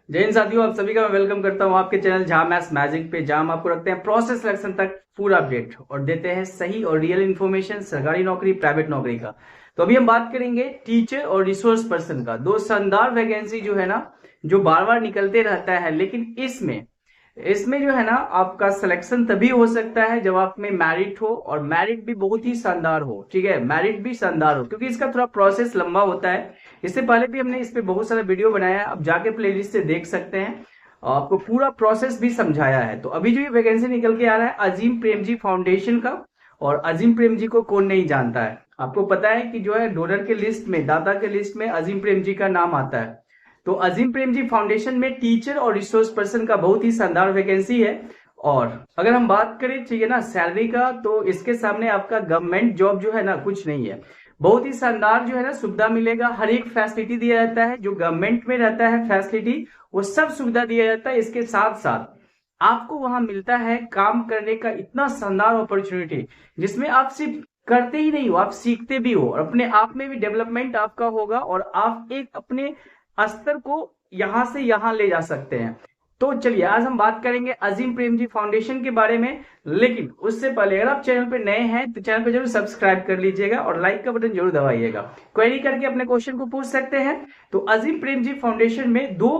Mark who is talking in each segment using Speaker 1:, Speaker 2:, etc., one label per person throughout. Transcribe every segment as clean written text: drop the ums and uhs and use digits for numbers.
Speaker 1: जय हिंद साथियों, आप सभी का मैं वेलकम करता हूं आपके चैनल जहां मैथ्स मैजिक पे, जहां हम आपको रखते हैं प्रोसेस सिलेक्शन तक पूरा अपडेट और देते हैं सही और रियल इन्फॉर्मेशन सरकारी नौकरी प्राइवेट नौकरी का। तो अभी हम बात करेंगे टीचर और रिसोर्स पर्सन का। दो शानदार वैकेंसी जो है ना, जो बार बार निकलते रहता है, लेकिन इसमें इसमें जो है ना आपका सिलेक्शन तभी हो सकता है जब आप में मेरिट हो, और मेरिट भी बहुत ही शानदार हो। ठीक है, मेरिट भी शानदार हो, क्योंकि इसका थोड़ा प्रोसेस लंबा होता है। इससे पहले भी हमने इस पे बहुत सारा वीडियो बनाया है, आप जाके प्लेलिस्ट से देख सकते हैं। आपको पूरा प्रोसेस भी समझाया है। तो अभी जो ये वैकेंसी निकल के आ रहा है अजीम प्रेमजी फाउंडेशन का, और अजीम प्रेमजी को कौन नहीं जानता है। आपको पता है कि जो है डोनर के लिस्ट में, दाता के लिस्ट में अजीम प्रेमजी का नाम आता है। तो अजीम प्रेमजी फाउंडेशन में टीचर और रिसोर्स पर्सन का बहुत ही शानदार वैकेंसी है। और अगर हम बात करें, ठीक है ना, सैलरी का, तो इसके सामने आपका गवर्नमेंट जॉब जो है ना कुछ नहीं है। बहुत ही शानदार जो है ना सुविधा मिलेगा, हर एक फैसिलिटी दिया जाता है जो गवर्नमेंट में रहता है फैसिलिटी, वो सब सुविधा दिया जाता है। इसके साथ साथ आपको वहां मिलता है काम करने का इतना शानदार अपॉर्चुनिटी, जिसमें आप सिर्फ करते ही नहीं हो, आप सीखते भी हो, और अपने आप में भी डेवलपमेंट आपका होगा, और आप एक अपने स्तर को यहां से यहां ले जा सकते हैं। तो चलिए आज हम बात करेंगे अजीम प्रेमजी फाउंडेशन के बारे में। लेकिन उससे पहले अगर आप चैनल पे नए हैं तो चैनल को जरूर सब्सक्राइब कर लीजिएगा और लाइक का बटन जरूर दबाइएगा। क्वेरी करके अपने क्वेश्चन को पूछ सकते हैं। तो अजीम प्रेमजी फाउंडेशन में दो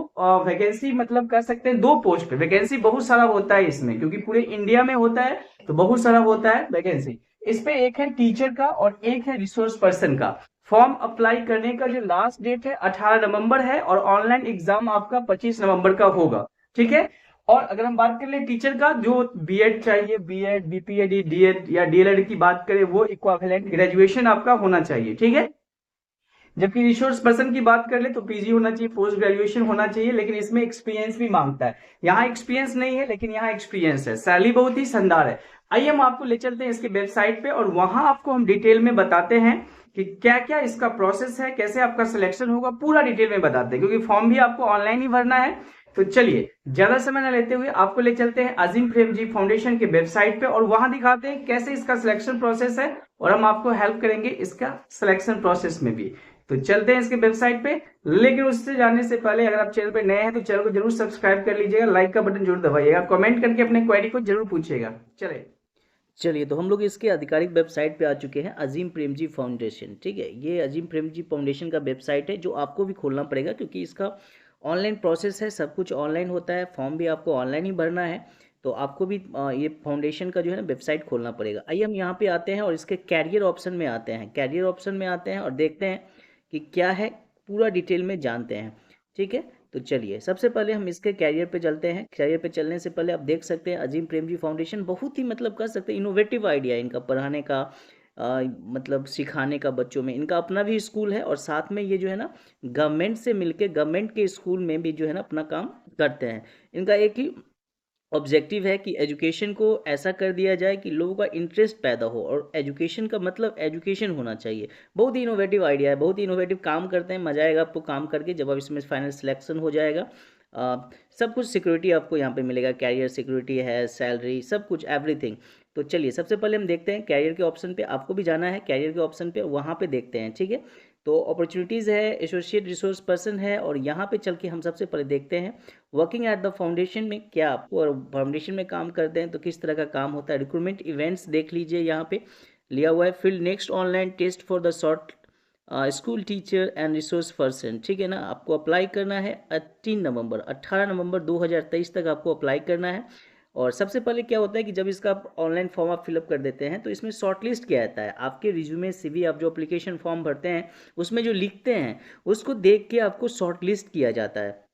Speaker 1: वैकेंसी, मतलब कह सकते हैं दो पोस्ट पे वैकेंसी बहुत सारा होता है इसमें, क्योंकि पूरे इंडिया में होता है तो बहुत सारा होता है वैकेंसी। इस पे एक है टीचर का और एक है रिसोर्स पर्सन का। फॉर्म अप्लाई करने का जो लास्ट डेट है 18 नवंबर है, और ऑनलाइन एग्जाम आपका 25 नवंबर का होगा। ठीक है। और अगर हम बात कर ले टीचर का, जो बीएड चाहिए, बीएड बीपीएड डीएड या डीएलएड की बात करें, वो इक्विवेलेंट ग्रेजुएशन आपका होना चाहिए। ठीक है। जबकि रिसोर्स पर्सन की बात कर ले तो पीजी होना चाहिए, पोस्ट ग्रेजुएशन होना चाहिए, लेकिन इसमें एक्सपीरियंस भी मांगता है। यहाँ एक्सपीरियंस नहीं है, लेकिन यहाँ एक्सपीरियंस है। सैलरी बहुत ही शानदार है। आइए हम आपको ले चलते हैं इसकी वेबसाइट पे, और वहां आपको हम डिटेल में बताते हैं कि क्या क्या इसका प्रोसेस है, कैसे आपका सिलेक्शन होगा, पूरा डिटेल में बताते हैं, क्योंकि फॉर्म भी आपको ऑनलाइन ही भरना है। तो चलिए ज्यादा समय न लेते हुए आपको ले चलते हैं अजीम प्रेमजी फाउंडेशन के वेबसाइट पे, और वहां दिखाते हैं कैसे इसका सिलेक्शन प्रोसेस है, और हम आपको हेल्प करेंगे इसका सिलेक्शन प्रोसेस में भी। तो चलते हैं इसके वेबसाइट पे। लेकिन उससे जाने से पहले अगर आप चैनल पे नए हैं तो चैनल को जरूर सब्सक्राइब कर लीजिएगा, लाइक का बटन जरूर दबाइएगा, कमेंट करके अपने क्वेरी को जरूर पूछिएगा। चले
Speaker 2: चलिए, तो हम लोग इसके आधिकारिक वेबसाइट पे आ चुके हैं, अजीम प्रेमजी फाउंडेशन। ठीक है, ये अजीम प्रेमजी फाउंडेशन का वेबसाइट है जो आपको भी खोलना पड़ेगा, क्योंकि इसका ऑनलाइन प्रोसेस है, सब कुछ ऑनलाइन होता है, फॉर्म भी आपको ऑनलाइन ही भरना है। तो आपको भी ये फाउंडेशन का जो है ना वेबसाइट खोलना पड़ेगा। आइए हम यहाँ पे आते हैं और इसके कैरियर ऑप्शन में आते हैं। कैरियर ऑप्शन में आते हैं और देखते हैं कि क्या है, पूरा डिटेल में जानते हैं। ठीक है, तो चलिए सबसे पहले हम इसके कैरियर पे चलते हैं। कैरियर पे चलने से पहले आप देख सकते हैं अजीम प्रेमजी फाउंडेशन बहुत ही, मतलब कह सकते हैं, इनोवेटिव आइडिया है इनका पढ़ाने का, मतलब सिखाने का बच्चों में। इनका अपना भी स्कूल है, और साथ में ये जो है ना गवर्नमेंट से मिलके गवर्नमेंट के स्कूल में भी जो है ना अपना काम करते हैं। इनका एक ही ऑब्जेक्टिव है कि एजुकेशन को ऐसा कर दिया जाए कि लोगों का इंटरेस्ट पैदा हो, और एजुकेशन का मतलब एजुकेशन होना चाहिए। बहुत ही इनोवेटिव आइडिया है, बहुत ही इनोवेटिव काम करते हैं। मजा आएगा आपको काम करके, जब आप इसमें फाइनल सिलेक्शन हो जाएगा। सब कुछ सिक्योरिटी आपको यहाँ पे मिलेगा, कैरियर सिक्योरिटी है, सैलरी, सब कुछ, एवरीथिंग। तो चलिए सबसे पहले हम देखते हैं कैरियर के ऑप्शन पे। आपको भी जाना है कैरियर के ऑप्शन पे, वहाँ पे देखते हैं। ठीक है, तो अपॉर्चुनिटीज़ है, एसोसिएट रिसोर्स पर्सन है, और यहाँ पे चल के हम सबसे पहले देखते हैं वर्किंग एट द फाउंडेशन में क्या आपको, और फाउंडेशन में काम करते हैं तो किस तरह का काम होता है। रिक्रूटमेंट इवेंट्स देख लीजिए, यहाँ पे लिया हुआ है, field next online test for the short school teacher and resource person. ठीक है ना, आपको अप्लाई करना है 18 नवंबर 2023 तक आपको अप्लाई करना है। और सबसे पहले क्या होता है कि जब इसका ऑनलाइन फॉर्म आप फिलअप कर देते हैं तो इसमें शॉर्ट लिस्ट किया जाता है। आपके रिज्यूमे सीवी, आप जो एप्लीकेशन फॉर्म भरते हैं उसमें जो लिखते हैं उसको देख के आपको शॉर्ट लिस्ट किया जाता है।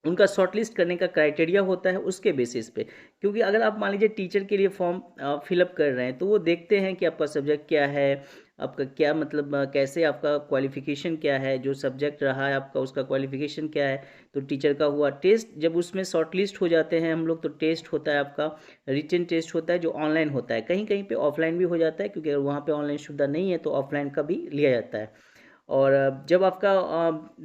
Speaker 2: उनका शॉर्टलिस्ट करने का क्राइटेरिया होता है उसके बेसिस पे। क्योंकि अगर आप मान लीजिए टीचर के लिए फॉर्म फिलअप कर रहे हैं तो वो देखते हैं कि आपका सब्जेक्ट क्या है, आपका क्या मतलब कैसे आपका क्वालिफिकेशन क्या है, जो सब्जेक्ट रहा है आपका उसका क्वालिफिकेशन क्या है। तो टीचर का हुआ टेस्ट, जब उसमें शॉर्टलिस्ट हो जाते हैं हम लोग तो टेस्ट होता है आपका, रिटन टेस्ट होता है जो ऑनलाइन होता है। कहीं कहीं पे ऑफलाइन भी हो जाता है, क्योंकि अगर वहाँ पे ऑनलाइन सुविधा नहीं है तो ऑफलाइन का भी लिया जाता है। और जब आपका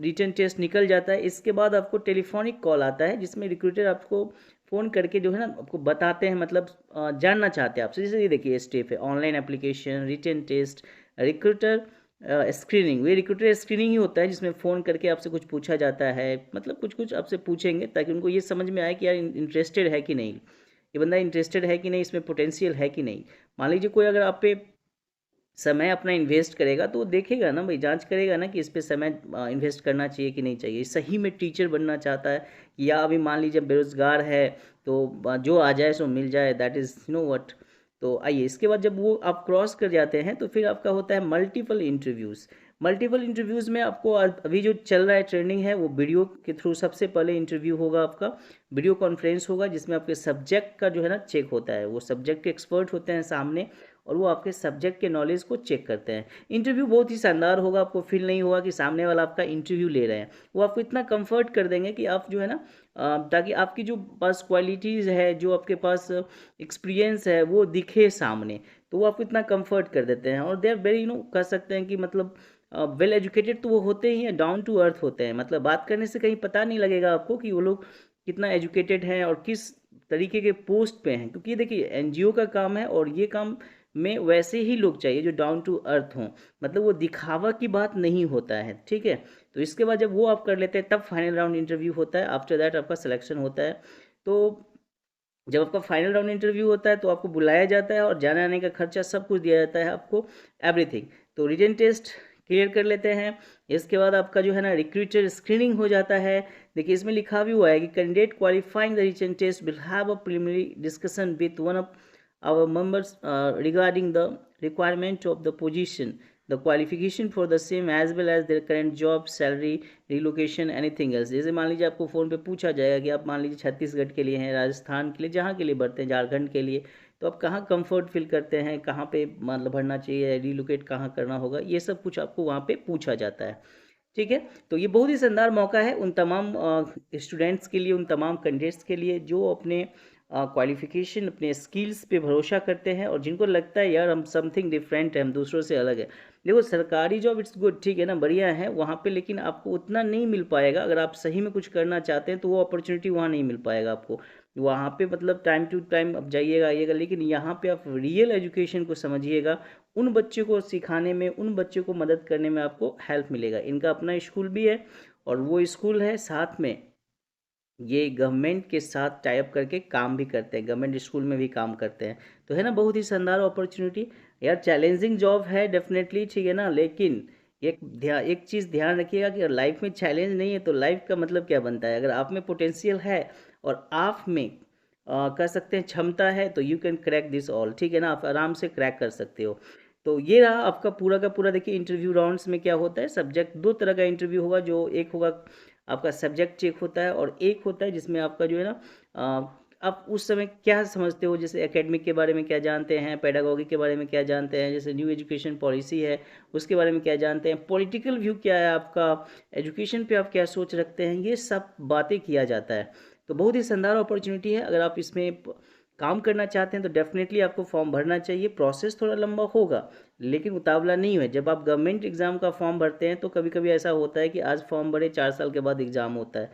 Speaker 2: रिटन टेस्ट निकल जाता है, इसके बाद आपको टेलीफोनिक कॉल आता है, जिसमें रिक्रूटर आपको फ़ोन करके जो है ना आपको बताते हैं, मतलब जानना चाहते हैं आपसे। जैसे ये देखिए स्टेप है, online application, written test, recruiter screening, ये रिक्रूटर स्क्रीनिंग ही होता है जिसमें फ़ोन करके आपसे कुछ पूछा जाता है, मतलब कुछ कुछ आपसे पूछेंगे ताकि उनको ये समझ में आए कि यार इंटरेस्टेड है कि नहीं, ये बंदा इंटरेस्टेड है कि नहीं, इसमें पोटेंशियल है कि नहीं। मान लीजिए कोई अगर आप पे समय अपना इन्वेस्ट करेगा तो वो देखेगा ना भाई, जांच करेगा ना कि इस पे समय इन्वेस्ट करना चाहिए कि नहीं चाहिए, सही में टीचर बनना चाहता है, या अभी मान लीजिए बेरोजगार है तो जो आ जाए सो मिल जाए, दैट इज़ नो व्हाट। तो आइए, इसके बाद जब वो आप क्रॉस कर जाते हैं तो फिर आपका होता है मल्टीपल इंटरव्यूज़। मल्टीपल इंटरव्यूज़ में आपको अभी जो चल रहा है ट्रेंडिंग है, वो वीडियो के थ्रू सबसे पहले इंटरव्यू होगा आपका, वीडियो कॉन्फ्रेंस होगा जिसमें आपके सब्जेक्ट का जो है ना चेक होता है, वो सब्जेक्ट के एक्सपर्ट होते हैं सामने और वो आपके सब्जेक्ट के नॉलेज को चेक करते हैं। इंटरव्यू बहुत ही शानदार होगा, आपको फील नहीं होगा कि सामने वाला आपका इंटरव्यू ले रहे हैं, वो आपको इतना कंफर्ट कर देंगे कि आप जो है ना ताकि आपकी जो पास क्वालिटीज़ है, जो आपके पास एक्सपीरियंस है वो दिखे सामने, तो वो आपको इतना कंफर्ट कर देते हैं। और दे आर वेरी कह सकते हैं कि मतलब वेल एजुकेटेड तो वो होते ही हैं, डाउन टू अर्थ होते हैं, मतलब बात करने से कहीं पता नहीं लगेगा आपको कि वो लोग कितना एजुकेटेड हैं और किस तरीके के पोस्ट पे हैं, क्योंकि देखिए एनजीओ का काम है और ये काम में वैसे ही लोग चाहिए जो डाउन टू अर्थ हों, मतलब वो दिखावा की बात नहीं होता है, ठीक है। तो इसके बाद जब वो आप कर लेते हैं तब फाइनल राउंड इंटरव्यू होता है, आफ्टर दैट आपका सिलेक्शन होता है। तो जब आपका फाइनल राउंड इंटरव्यू होता है तो आपको बुलाया जाता है और जाने आने का खर्चा सब कुछ दिया जाता है आपको, एवरीथिंग। तो रिटन टेस्ट क्लियर कर लेते हैं, इसके बाद आपका जो है ना रिक्रूटर स्क्रीनिंग हो जाता है। देखिए इसमें लिखा भी हुआ है कि candidate qualifying the written test will have a preliminary discussion with one of our members regarding the requirement of the position, the qualification for the same as well as their current job, salary, relocation, anything else। जैसे मान लीजिए आपको phone पे पूछा जाएगा कि आप मान लीजिए छत्तीसगढ़ के लिए हैं, राजस्थान के लिए, जहाँ के लिए भरते हैं, झारखंड के लिए, तो आप कहाँ कंफर्ट फील करते हैं, कहाँ पे मतलब भरना चाहिए, रिलोकेट कहाँ करना होगा, ये सब कुछ आपको वहाँ पे पूछा जाता है, ठीक है। तो ये बहुत ही शानदार मौका है उन तमाम स्टूडेंट्स के लिए, उन तमाम कैंडिडेट्स के लिए जो अपने क्वालिफिकेशन, अपने स्किल्स पे भरोसा करते हैं और जिनको लगता है यार हम समथिंग डिफरेंट है, हम दूसरों से अलग है। देखो सरकारी जॉब इट्स गुड, ठीक है ना, बढ़िया है वहाँ पे, लेकिन आपको उतना नहीं मिल पाएगा। अगर आप सही में कुछ करना चाहते हैं तो वो अपॉर्चुनिटी वहाँ नहीं मिल पाएगा आपको, वहाँ पे मतलब टाइम टू टाइम आप जाइएगा आइएगा, लेकिन यहाँ पे आप रियल एजुकेशन को समझिएगा, उन बच्चों को सिखाने में, उन बच्चों को मदद करने में आपको हेल्प मिलेगा। इनका अपना स्कूल भी है और वो स्कूल है साथ में ये गवर्नमेंट के साथ टाई अप करके काम भी करते हैं, गवर्नमेंट स्कूल में भी काम करते हैं। तो है ना बहुत ही शानदार अपॉर्चुनिटी यार, चैलेंजिंग जॉब है डेफिनेटली, ठीक है ना, लेकिन एक चीज़ ध्यान रखिएगा कि लाइफ में चैलेंज नहीं है तो लाइफ का मतलब क्या बनता है। अगर आप में पोटेंशियल है और आप में कह सकते हैं क्षमता है तो you can crack this all, ठीक है ना, आप आराम से क्रैक कर सकते हो। तो ये रहा आपका पूरा का पूरा। देखिए इंटरव्यू राउंड्स में क्या होता है, सब्जेक्ट दो तरह का इंटरव्यू होगा, जो एक होगा आपका सब्जेक्ट चेक होता है और एक होता है जिसमें आपका जो है ना आप उस समय क्या समझते हो, जैसे एकेडमिक के बारे में क्या जानते हैं, पेडागोगी के बारे में क्या जानते हैं, जैसे न्यू एजुकेशन पॉलिसी है उसके बारे में क्या जानते हैं, पॉलिटिकल व्यू क्या है आपका, एजुकेशन पे आप क्या सोच रखते हैं, ये सब बातें किया जाता है। तो बहुत ही शानदार अपॉर्चुनिटी है, अगर आप इसमें काम करना चाहते हैं तो डेफिनेटली आपको फॉर्म भरना चाहिए। प्रोसेस थोड़ा लंबा होगा लेकिन उतावला नहीं है। जब आप गवर्नमेंट एग्ज़ाम का फॉर्म भरते हैं तो कभी कभी ऐसा होता है कि आज फॉर्म भरे 4 साल के बाद एग्ज़ाम होता है,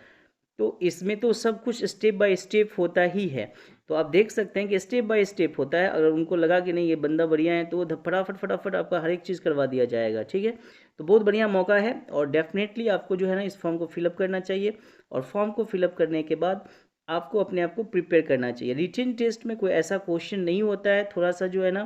Speaker 2: तो इसमें तो सब कुछ स्टेप बाय स्टेप होता ही है। तो आप देख सकते हैं कि स्टेप बाय स्टेप होता है, अगर उनको लगा कि नहीं ये बंदा बढ़िया है तो वो फटाफट फटाफट आपका हर एक चीज़ करवा दिया जाएगा, ठीक है। तो बहुत बढ़िया मौका है और डेफिनेटली आपको जो है ना इस फॉर्म को फिलअप करना चाहिए और फॉर्म को फिलअप करने के बाद आपको अपने आप को प्रिपेयर करना चाहिए। रिटन टेस्ट में कोई ऐसा क्वेश्चन नहीं होता है, थोड़ा सा जो है ना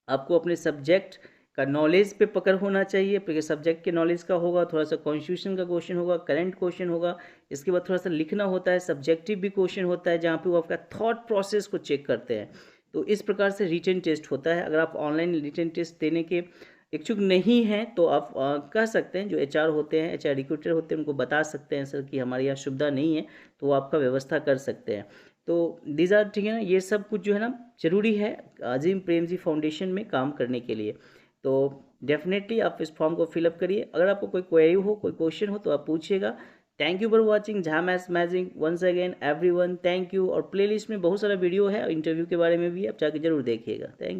Speaker 2: आपको अपने सब्जेक्ट का नॉलेज पे पकड़ होना चाहिए, फिर सब्जेक्ट के नॉलेज का होगा, थोड़ा सा कॉन्स्टिट्यूशन का क्वेश्चन होगा, करंट क्वेश्चन होगा, इसके बाद थोड़ा सा लिखना होता है, सब्जेक्टिव भी क्वेश्चन होता है जहाँ पे वो आपका थॉट प्रोसेस को चेक करते हैं। तो इस प्रकार से रिटन टेस्ट होता है। अगर आप ऑनलाइन रिटन टेस्ट देने के इच्छुक नहीं हैं तो आप कह सकते हैं, जो एचआर होते हैं, एचआर रिक्रूटर होते हैं, उनको बता सकते हैं सर कि हमारे यहाँ सुविधा नहीं है, तो वो आपका व्यवस्था कर सकते हैं। तो दीज आर, ठीक है ना, ये सब कुछ जो है ना ज़रूरी है अजीम प्रेमजी फाउंडेशन में काम करने के लिए। तो डेफिनेटली आप इस फॉर्म को फिलअप करिए। अगर आपको कोई क्वेरी हो, कोई क्वेश्चन हो तो आप पूछिएगा। Thank you for watching Jha maths magic once again everyone, thank you. और प्लेलिस्ट में बहुत सारा वीडियो है इंटरव्यू के बारे में भी, आप जाके जरूर देखिएगा। थैंक